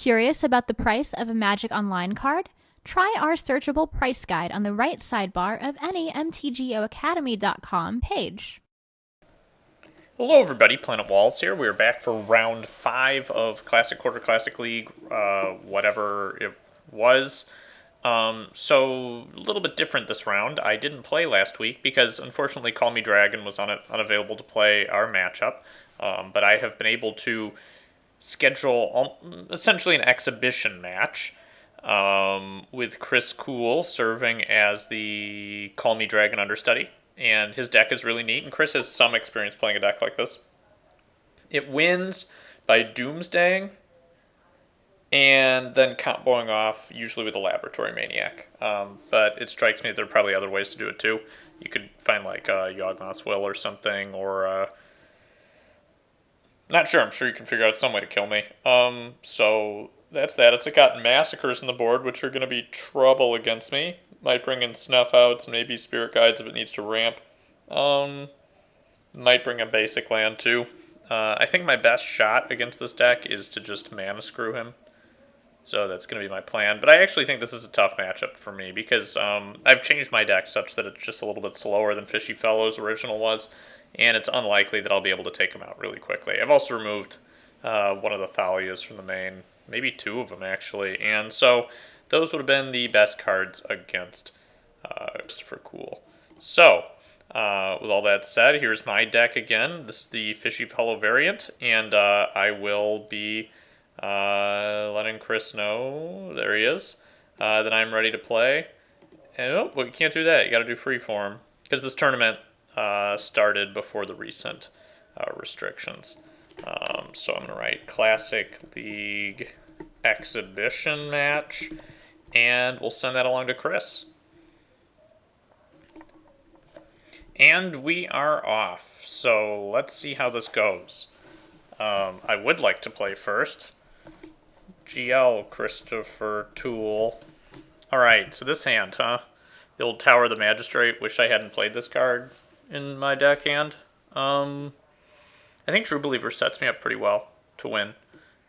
Curious about the price of a Magic Online card? Try our searchable price guide on the right sidebar of any mtgoacademy.com page. Hello everybody, Planet Walls here. We are back for round 5 of Classic Quarter Classic League, whatever it was. So a little bit different this round. I didn't play last week because unfortunately Call Me Dragon was unavailable to play our matchup. But I have been able to schedule essentially an exhibition match with Chris Cool serving as the Call Me Dragon understudy. And his deck is really neat, and Chris has some experience playing a deck like this. It wins by Doomsdaying and then comboing off, usually with a Laboratory Maniac. But it strikes me that there are probably other ways to do it too. You could find like Yawgmoth's Will or something, or not sure. I'm sure you can figure out some way to kill me. So that's that. It's got Massacres on the board, which are going to be trouble against me. Might bring in Snuff Outs, maybe Spirit Guides if it needs to ramp. Might bring a basic land too. I think my best shot against this deck is to just Mana Screw him. So that's going to be my plan. But I actually think this is a tough matchup for me because I've changed my deck such that it's just a little bit slower than Fishy Fellow's original was. And it's unlikely that I'll be able to take him out really quickly. I've also removed one of the Thalias from the main. Maybe two of them, actually. And so those would have been the best cards against Christopher Cool. So, with all that said, here's my deck again. This is the Fishy Fellow variant, and I will be letting Chris know, there he is, that I'm ready to play. And, oh, well, you can't do that. You got to do Freeform, because this tournament started before the recent restrictions. So I'm going to write Classic League Exhibition Match, and we'll send that along to Chris. And we are off, so let's see how this goes. I would like to play first. GL Christopher Toole. Alright, so this hand, huh? The old Tower of the Magistrate. Wish I hadn't played this card in my deck hand. I think True Believer sets me up pretty well to win.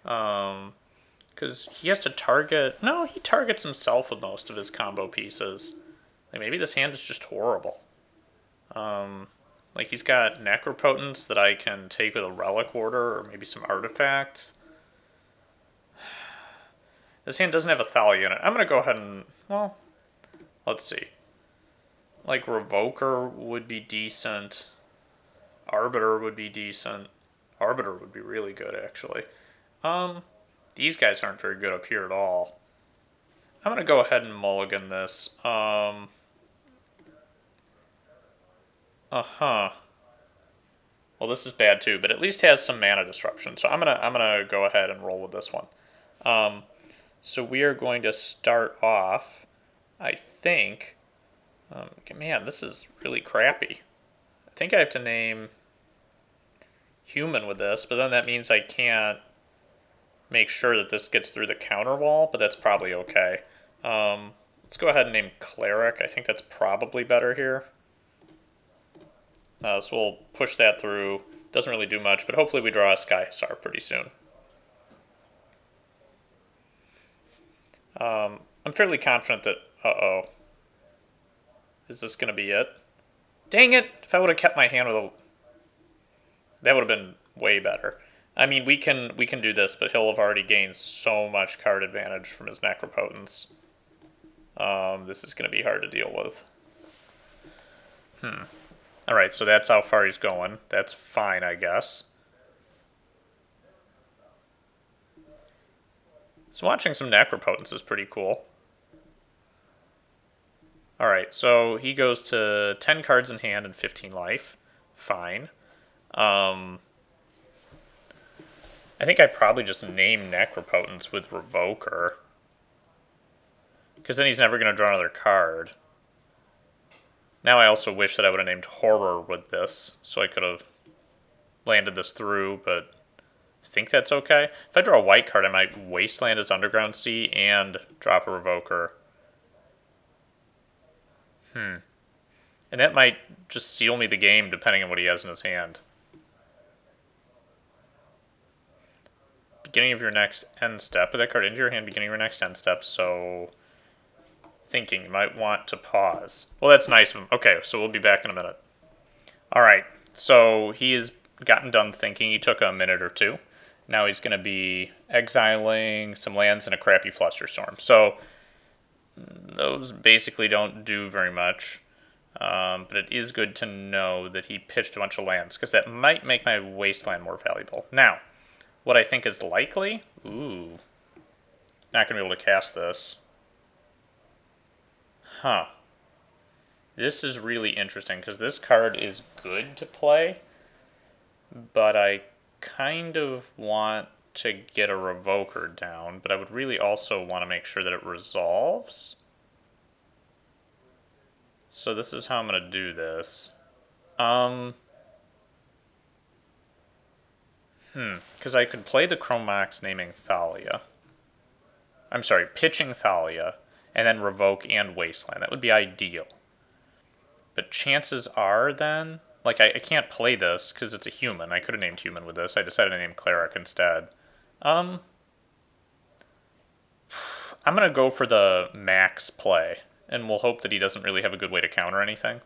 Because he has to target... No, he targets himself with most of his combo pieces. Like, maybe this hand is just horrible. Like, he's got Necropotence that I can take with a Relic Order, or maybe some artifacts. This hand doesn't have a Thalia in it. I'm going to go ahead and... Well, let's see. Like, Revoker would be decent. Arbiter would be decent. Arbiter would be really good, actually. These guys aren't very good up here at all. I'm going to go ahead and mulligan this. Well, this is bad too, but at least has some mana disruption. So I'm gonna go ahead and roll with this one. So we are going to start off, I think. Man, this is really crappy. I think I have to name human with this, but then that means I can't make sure that this gets through the counter wall, but that's probably okay. Let's go ahead and name cleric. I think that's probably better here. So we'll push that through. Doesn't really do much, but hopefully we draw a Sky Hussar pretty soon. I'm fairly confident that... Uh-oh. Is this going to be it? Dang it! If I would have kept my hand with a... That would have been way better. I mean, we can do this, but he'll have already gained so much card advantage from his Necropotence. This is going to be hard to deal with. Alright, so that's how far he's going. That's fine, I guess. So watching some Necropotence is pretty cool. Alright, so he goes to 10 cards in hand and 15 life. Fine. I think I probably just name Necropotence with Revoker. Because then he's never going to draw another card. Now I also wish that I would have named Horror with this, so I could have landed this through, but I think that's okay. If I draw a white card, I might Wasteland his Underground Sea and drop a Revoker. And that might just seal me the game, depending on what he has in his hand. beginning of your next end step. Put that card into your hand beginning of your next end step, so thinking you might want to pause. Well, that's nice of him. Okay, so we'll be back in a minute. Alright, so he has gotten done thinking. He took a minute or two. Now he's going to be exiling some lands and a crappy Flusterstorm. So those basically don't do very much. But it is good to know that he pitched a bunch of lands, because that might make my wasteland more valuable. Now, what I think is likely... Ooh. Not going to be able to cast this. Huh. This is really interesting, because this card is good to play, but I kind of want to get a Revoker down, but I would really also want to make sure that it resolves. So this is how I'm going to do this. Because I could play the Chromox naming Thalia. I'm sorry, pitching Thalia, and then Revoke and Wasteland. That would be ideal. But chances are then, like I can't play this because it's a human. I could have named human with this. I decided to name Cleric instead. I'm going to go for the max play, and we'll hope that he doesn't really have a good way to counter anything.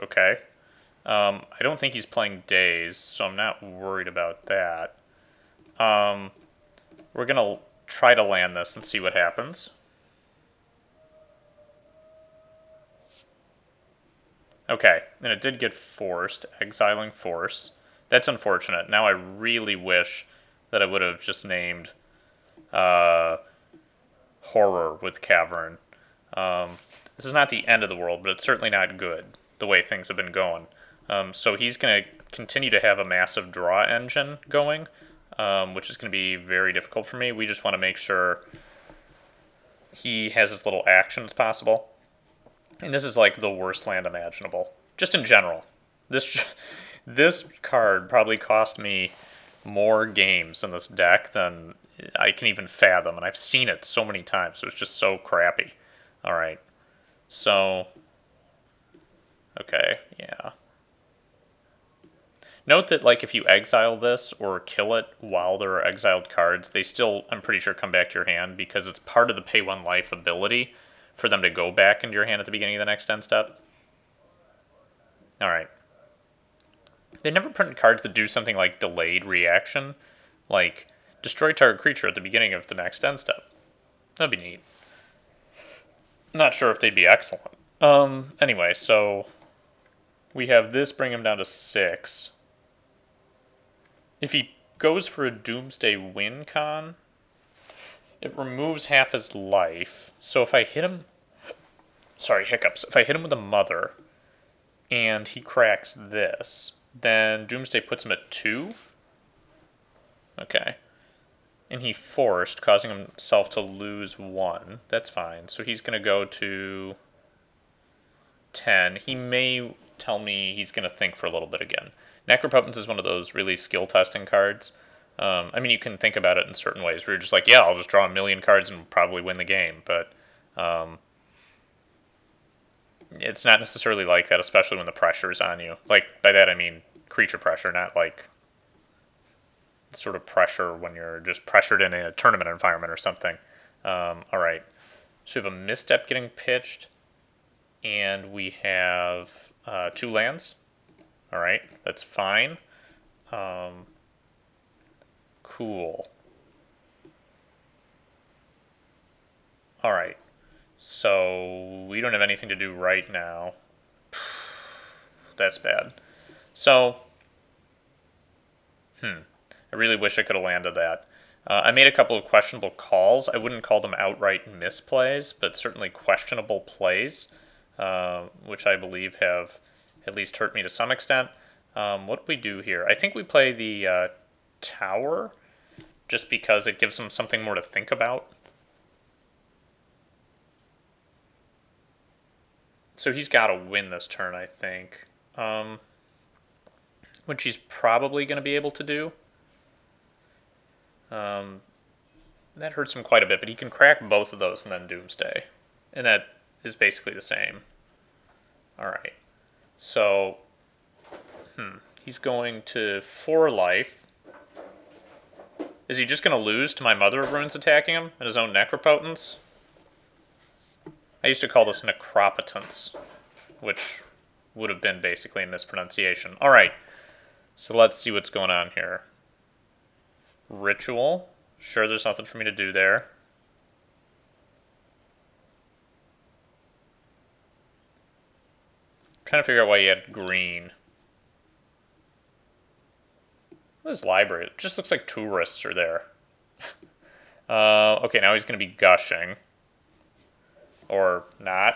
Okay. I don't think he's playing Daze, so I'm not worried about that. We're going to try to land this and see what happens. Okay, and it did get forced, exiling force. That's unfortunate. Now I really wish that I would have just named Horror with Cavern. This is not the end of the world, but it's certainly not good, the way things have been going. So he's going to continue to have a massive draw engine going, which is going to be very difficult for me. We just want to make sure he has as little action as possible. And this is like the worst land imaginable, just in general. This card probably cost me more games in this deck than I can even fathom, and I've seen it so many times, so it's just so crappy. Alright, so... Okay, yeah. Note that, like, if you exile this or kill it while there are exiled cards, they still, I'm pretty sure, come back to your hand, because it's part of the pay 1 life ability for them to go back into your hand at the beginning of the next end step. Alright. They never printed cards that do something like delayed reaction, like destroy target creature at the beginning of the next end step. That'd be neat. Not sure if they'd be excellent. Anyway, so we have this bring him down to 6. If he goes for a Doomsday win con, it removes half his life. So if I hit him... Sorry, hiccups. If I hit him with a Mother, and he cracks this, then Doomsday puts him at 2. Okay. And he forced, causing himself to lose 1. That's fine. So he's going to go to 10. He may tell me he's going to think for a little bit again. Necropotence is one of those really skill-testing cards. I mean, you can think about it in certain ways where you're just like, yeah, I'll just draw a million cards and probably win the game. But it's not necessarily like that, especially when the pressure's on you. Like, by that I mean creature pressure, not like sort of pressure when you're just pressured in a tournament environment or something. Alright, so we have a misstep getting pitched, and we have 2 lands. Alright, that's fine. Cool. Alright, so we don't have anything to do right now. That's bad. So, I really wish I could have landed that. I made a couple of questionable calls. I wouldn't call them outright misplays, but certainly questionable plays, which I believe have at least hurt me to some extent. What do we do here? I think we play the tower, just because it gives them something more to think about. So he's got to win this turn, I think. Which he's probably going to be able to do. that hurts him quite a bit, but he can crack both of those and then Doomsday. And that is basically the same. Alright. So, he's going to 4 life. Is he just going to lose to my Mother of Runes attacking him and his own Necropotence? I used to call this Necropotence, which would have been basically a mispronunciation. Alright, so let's see what's going on here. Ritual. Sure, there's nothing for me to do there. Trying to figure out why he had green. What is library? It just looks like tourists are there. Okay, now he's going to be gushing. Or not.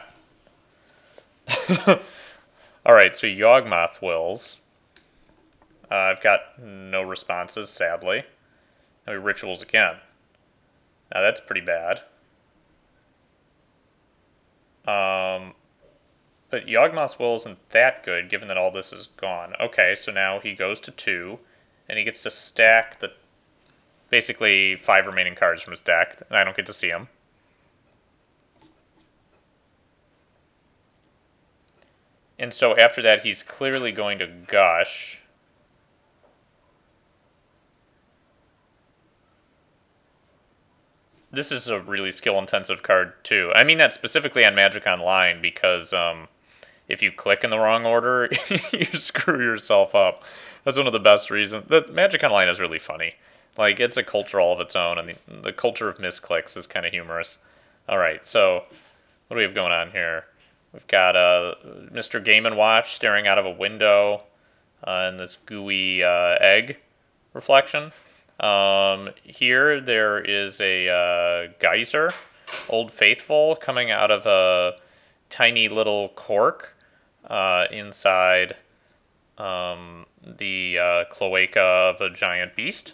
Alright, so Yawgmoth wills. I've got no responses, sadly. Now he rituals again. Now that's pretty bad. But Yawgmoth's will isn't that good, given that all this is gone. Okay, so now he goes to 2, and he gets to stack the basically 5 remaining cards from his deck, and I don't get to see them. And so after that, he's clearly going to gush. This is a really skill-intensive card, too. I mean that specifically on Magic Online, because if you click in the wrong order, you screw yourself up. That's one of the best reasons. The Magic Online is really funny. Like, it's a culture all of its own, and the culture of misclicks is kind of humorous. Alright, so what do we have going on here? We've got Mr. Game & Watch staring out of a window in this gooey egg reflection. Here there is a geyser, Old Faithful, coming out of a tiny little cork inside the cloaca of a giant beast.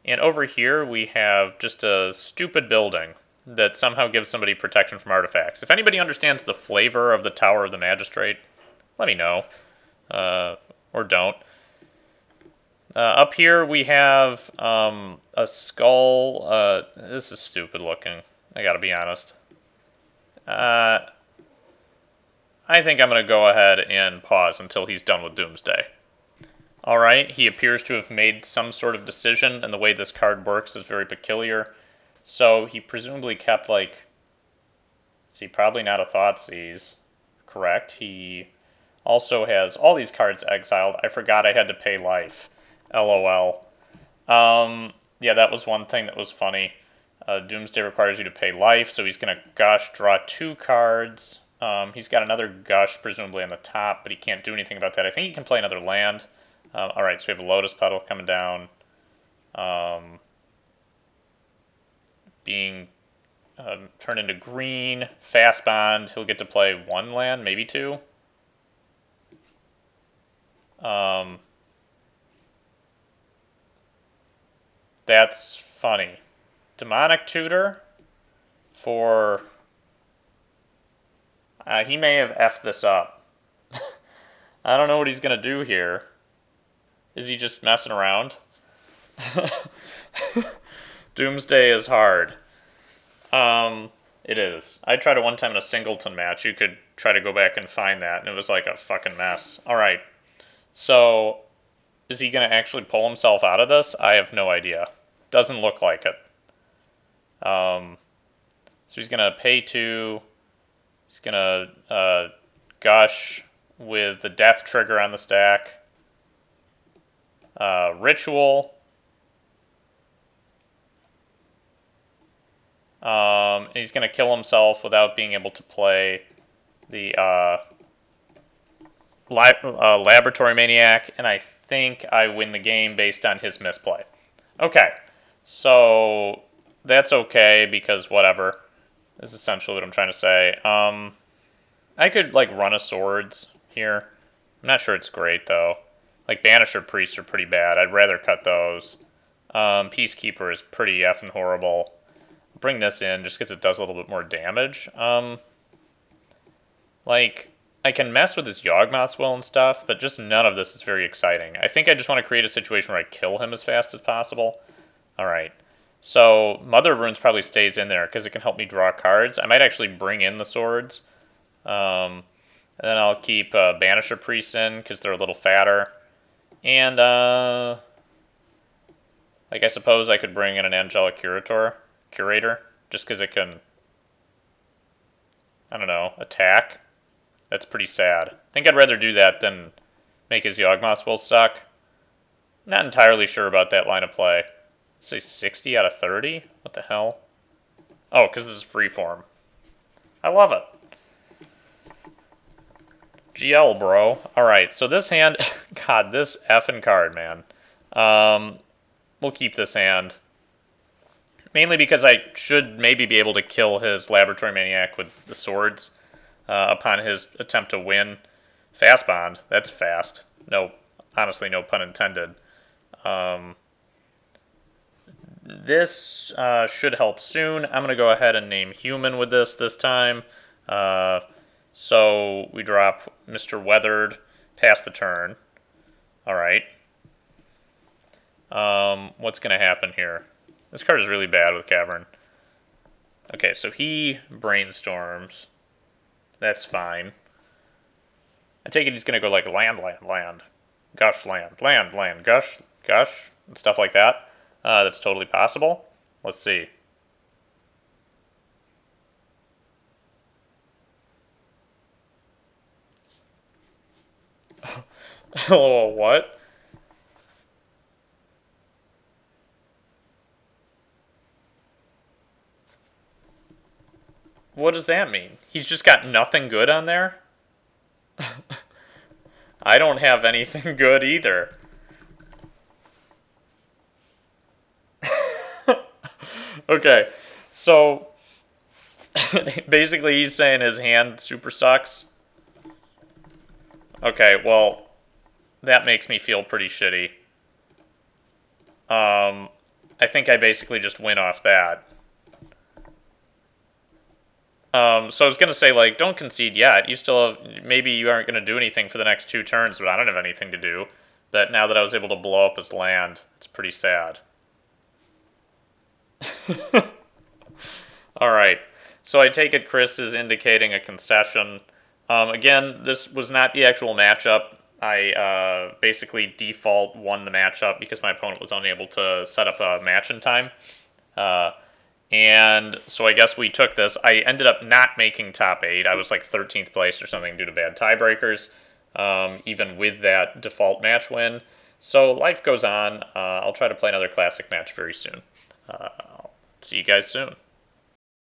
And over here we have just a stupid building that somehow gives somebody protection from artifacts. If anybody understands the flavor of the Tower of the Magistrate, let me know. Or don't. Up here we have a skull. This is stupid looking, I gotta be honest. I think I'm going to go ahead and pause until he's done with Doomsday. Alright, he appears to have made some sort of decision, and the way this card works is very peculiar. So he presumably kept, like... See, probably not a Thoughtseize. Correct. He also has all these cards exiled. I forgot I had to pay life. LOL. Yeah, that was one thing that was funny. Doomsday requires you to pay life, so he's going to gush, draw 2 cards. He's got another gush, presumably on the top, but he can't do anything about that. I think he can play another land. Alright, so we have a Lotus Petal coming down. Being turned into green. Fast Bond, he'll get to play 1 land, maybe 2. That's funny. Demonic Tutor for... he may have effed this up. I don't know what he's going to do here. Is he just messing around? Doomsday is hard. It is. I tried it one time in a singleton match. You could try to go back and find that, and it was like a fucking mess. Alright. So, is he going to actually pull himself out of this? I have no idea. Doesn't look like it. So he's going to pay 2. He's going to gush with the death trigger on the stack. Ritual. He's going to kill himself without being able to play the Laboratory Maniac, and I think I win the game based on his misplay. Okay, so that's okay, because whatever is essentially what I'm trying to say. I could, like, run a Swords here. I'm not sure it's great, though. Like, Banisher Priests are pretty bad. I'd rather cut those. Peacekeeper is pretty effing horrible. Bring this in just because it does a little bit more damage. Like, I can mess with his Yawgmoth's will and stuff, but just none of this is very exciting. I think I just want to create a situation where I kill him as fast as possible. Alright. So Mother of Runes probably stays in there because it can help me draw cards. I might actually bring in the swords. And then I'll keep Banisher Priests in because they're a little fatter. And, like, I suppose I could bring in an Angelic Curator, just because it can, I don't know, attack. That's pretty sad. I think I'd rather do that than make his Yawgmoths will suck. Not entirely sure about that line of play. Let's say 60 out of 30? What the hell? Oh, because this is freeform. I love it. GL, bro. Alright, so this hand... God, this effing card, man. We'll keep this hand. Mainly because I should maybe be able to kill his Laboratory Maniac with the swords upon his attempt to win. Fast Bond. That's fast. No, honestly, no pun intended. This should help soon. I'm going to go ahead and name Human with this time. So we drop Mr. Weathered, pass the turn. Alright. What's going to happen here? This card is really bad with Cavern. Okay, so he brainstorms. That's fine. I take it he's going to go like land, gush, land, gush, and stuff like that. That's totally possible. Let's see. Oh, what? What does that mean? He's just got nothing good on there? I don't have anything good either. Okay, so basically he's saying his hand super sucks. Okay, well, that makes me feel pretty shitty. I think I basically just win off that. So I was gonna say, like, don't concede yet. You still have, maybe you aren't gonna do anything for the next 2 turns, but I don't have anything to do. But now that I was able to blow up his land, it's pretty sad. Alright, so I take it Chris is indicating a concession. Again, this was not the actual matchup. I basically default won the matchup because my opponent was unable to set up a match in time. And so I guess we took this. I ended up not making top 8. I was like 13th place or something due to bad tiebreakers, even with that default match win. So life goes on. I'll try to play another classic match very soon. I'll see you guys soon.